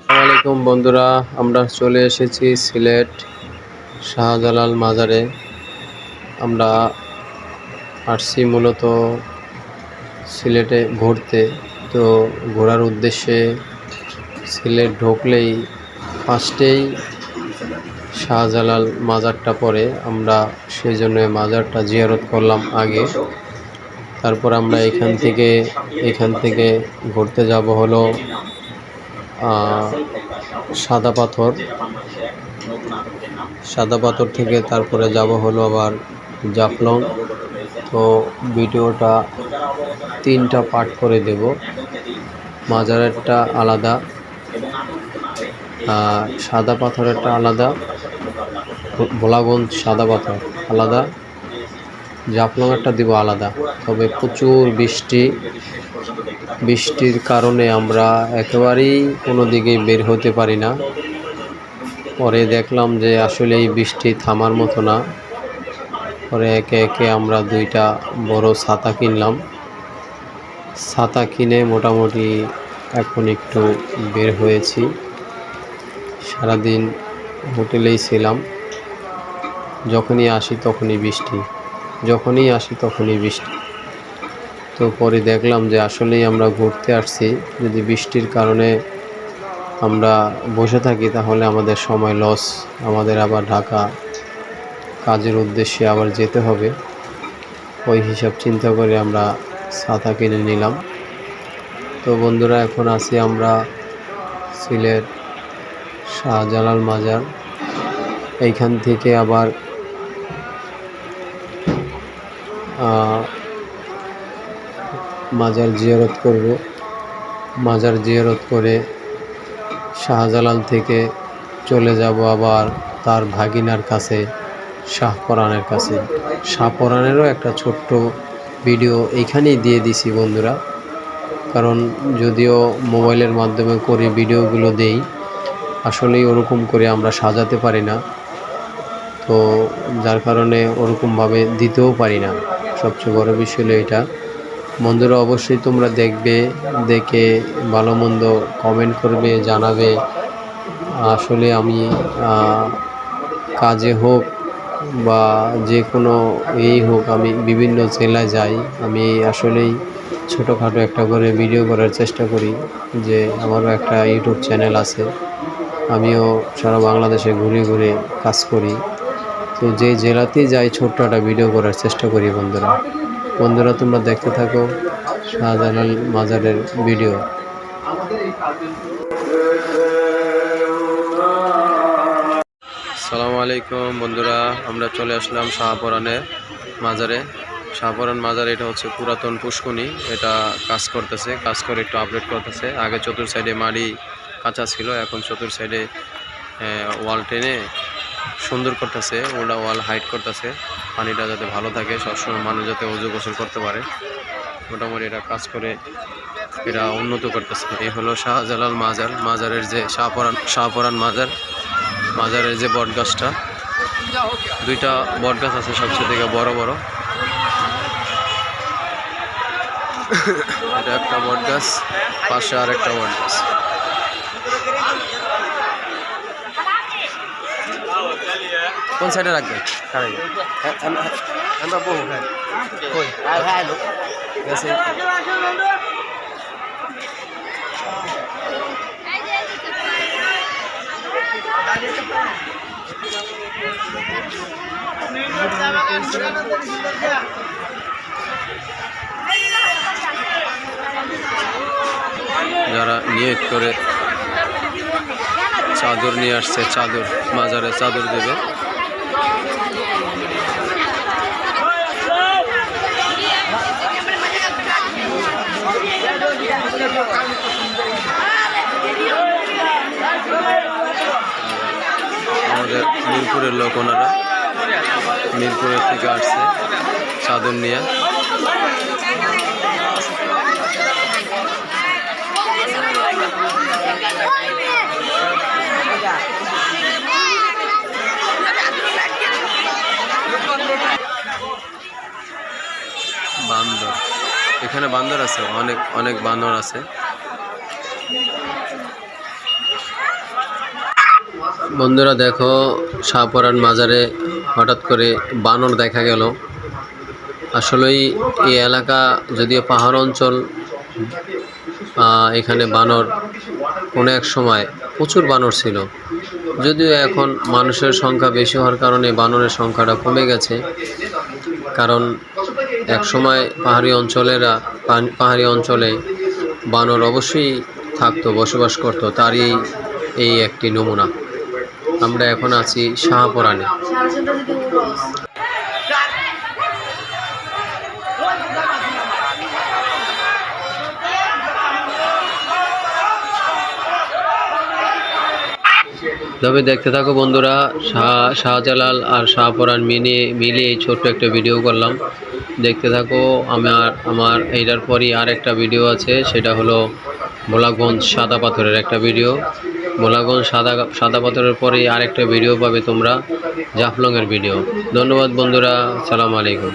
আসসালামাইকুম বন্ধুরা, আমরা চলে এসেছি সিলেট শাহজালাল মাজারে। আমরা আসছি মূলত সিলেটে ঘুরতে। তো ঘোরার উদ্দেশ্যে সিলেট ঢুকলেই ফার্স্টেই শাহজালাল মাজারটা পড়ে। আমরা সেই জন্য মাজারটা জিয়ারত করলাম আগে। তারপর আমরা এখান থেকে ঘুরতে যাব হলো সাদা পাথর থেকে তারপরে যাব হলো আবার জাফলং। তো ভিডিওটা 3টা পার্ট করে দেব। মাজারেরটা আলাদা, সাদা পাথরেরটা আলাদা, ভোলাগঞ্জ সাদা পাথর আলাদা, জাফলংয়েরটা দিব আলাদা। তবে প্রচুর বৃষ্টির কারণে আমরা একেবারেই কোনো দিকেই বের হতে পারি না। পরে দেখলাম যে আসলে এই বৃষ্টি থামার মতো না। পরে একে আমরা 2টা বড় ছাতা কিনলাম। ছাতা কিনে মোটামুটি এখন একটু বের হয়েছি। সারাদিন হোটেলেই ছিলাম। যখনই আসি তখনই বৃষ্টি। তো পরে দেখলাম যে আসলেই আমরা ঘুরতে আসছি, যদি বৃষ্টির কারণে আমরা বসে থাকি তাহলে আমাদের সময় লস। আমাদের আবার ঢাকা কাজের উদ্দেশ্যে আবার যেতে হবে। ওই হিসাব চিন্তা করে আমরা ছাতা কিনে নিলাম। তো বন্ধুরা, এখন আছি আমরা সিলেট শাহজালাল মাজার। এইখান থেকে আবার মাজার জিয়ারত করব। মাজার জিয়ারত করে শাহজালাল থেকে চলে যাব আবার তার ভাগিনার কাছে, শাহপরানের কাছে। শাহপরানেরও একটা ছোট্ট ভিডিও এইখানেই দিয়ে দিছি বন্ধুরা, কারণ যদিও মোবাইলের মাধ্যমে করে ভিডিওগুলো দেই, আসলেই ওরকম করে আমরা সাজাতে পারি না। তো যার কারণে ওরকমভাবে দিতেও পারি না। সবচেয়ে বড় বিষয় হলো এটা। বন্ধুরা, অবশ্যই তোমরা দেখে ভালো মন্দ কমেন্ট করবে, জানাবে। আসলে আমি কাজে হোক বা যে কোনো হোক, আমি বিভিন্ন জেলায় যাই। আমি আসলেই ছোটোখাটো একটা করে ভিডিও করার চেষ্টা করি। যে আমারও একটা ইউটিউব চ্যানেল আছে, আমিও সারা বাংলাদেশে ঘুরে কাজ করি। তো যে জেলাতেই যাই ছোট্ট একটা ভিডিও করার চেষ্টা করি। বন্ধুরা তোমরা দেখতে থাকো শাহজালাল মাজারের ভিডিও। আসসালামু আলাইকুম বন্ধুরা, আমরা চলে আসলাম শাহপরানের মাজারে। শাহপরান মাজার, এটা হচ্ছে পুরাতন পুষ্করণী। এটা কাজ করে একটু আপডেট করতেছে। আগে চতুর সাইডে মাটি কাঁচা ছিল, এখন চতুর সাইডে ওয়াল টেনে সুন্দর করতেছে। ওটা ওয়াল হাইট করতেছে, পানিটা যাতে ভালো থাকে, সবসময় মানুষ যাতে অজু গোসল করতে পারে। মোটামুটি এটা কাজ করে এটা উন্নত করতেছে। এই হলো শাহজালাল মাজারের যে শাহপরান মাজারের যে বটগাছটা, 2টা বটগাছ আছে সবচেয়ে থেকে বড়। এটা একটা বটগাছ, পাশে আর একটা বটগাছ। কোন সাইডে রাখবে? যারা নিয়ত করে চাদর নিয়ে আসছে, মাজারে চাদর দেবে। আমাদের মিরপুরের লোক, ওনারা মিরপুরের থেকে আসছে চাদর নিয়ে। বান্দর এখানে বান্দর আছে, অনেক অনেক বান্দর আছে। বন্ধুরা দেখো, শাহপরান মাজারে হঠাৎ করে বানর দেখা গেল। আসলেই এই এলাকা যদিও পাহাড় অঞ্চল, এখানে বানর কোনো এক সময় প্রচুর বানর ছিল। যদিও এখন মানুষের সংখ্যা বেশি হওয়ার কারণে বানরের সংখ্যাটা কমে গেছে। কারণ এক সময় পাহাড়ি অঞ্চলে বানর অবশ্যই থাকতো, বসবাস করতো, তারই এই একটি নমুনা। আমরা এখন আছি শাহপরানে। তবে দেখতে থাকো বন্ধুরা, শাহজালাল আর শাহপরান মিলিয়ে ছোট্ট একটা ভিডিও করলাম, দেখতে থাকো। আমার এইটার পরই আর একটা ভিডিও আছে, সেটা হলো ভোলাগঞ্জ সাদা পাথরের একটা ভিডিও। ভোলাগঞ্জ সাদা পাথরের পরেই আরেকটা ভিডিও পাবে তোমরা, জাফলংয়ের ভিডিও। ধন্যবাদ বন্ধুরা, আসসালামু আলাইকুম।